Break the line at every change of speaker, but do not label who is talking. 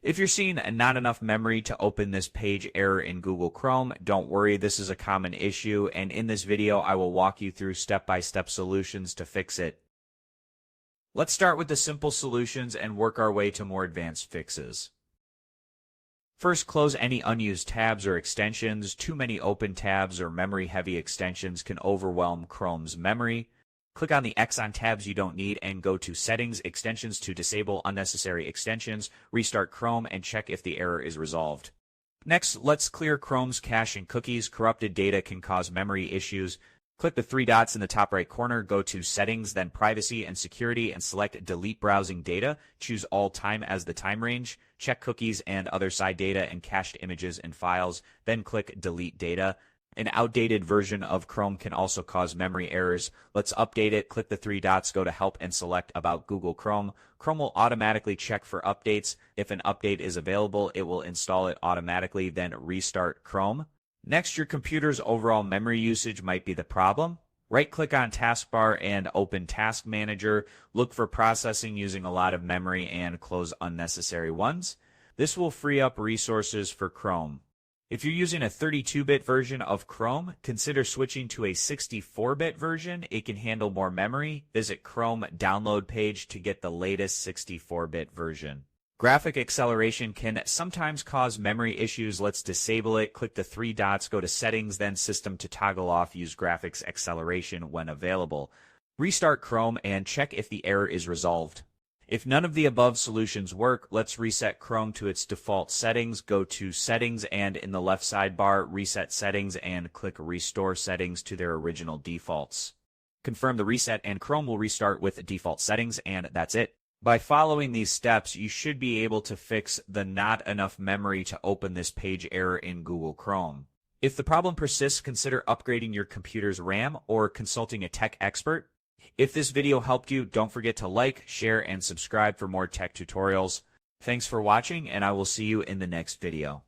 If you're seeing not enough memory to open this page error in Google Chrome, don't worry, this is a common issue, and in this video I will walk you through step-by-step solutions to fix it. Let's start with the simple solutions and work our way to more advanced fixes. First, close any unused tabs or extensions. Too many open tabs or memory-heavy extensions can overwhelm Chrome's memory. Click on the X on tabs you don't need and go to Settings, Extensions to disable unnecessary extensions, restart Chrome, and check if the error is resolved. Next, let's clear Chrome's cache and cookies. Corrupted data can cause memory issues. Click the three dots in the top right corner, go to Settings, then Privacy and Security, and select Delete Browsing Data. Choose All Time as the time range. Check cookies and other side data and cached images and files, then click Delete Data. An outdated version of Chrome can also cause memory errors. Let's update it. Click the three dots, go to Help, and select About Google Chrome. Chrome will automatically check for updates. If an update is available, it will install it automatically, then restart Chrome. Next, your computer's overall memory usage might be the problem. Right-click on Taskbar and open Task Manager. Look for processing using a lot of memory and close unnecessary ones. This will free up resources for Chrome. If you're using a 32-bit version of Chrome, consider switching to a 64-bit version. It can handle more memory. Visit Chrome download page to get the latest 64-bit version. Graphic acceleration can sometimes cause memory issues. Let's disable it. Click the three dots, go to Settings, then System to toggle off Use Graphics Acceleration when available. Restart Chrome and check if the error is resolved. If none of the above solutions work, let's reset Chrome to its default settings. Go to Settings and in the left sidebar, Reset Settings and click Restore Settings to their original defaults. Confirm the reset and Chrome will restart with default settings, and that's it. By following these steps, you should be able to fix the not enough memory to open this page error in Google Chrome. If the problem persists, consider upgrading your computer's RAM or consulting a tech expert. If this video helped you, don't forget to like, share, and subscribe for more tech tutorials. Thanks for watching, and I will see you in the next video.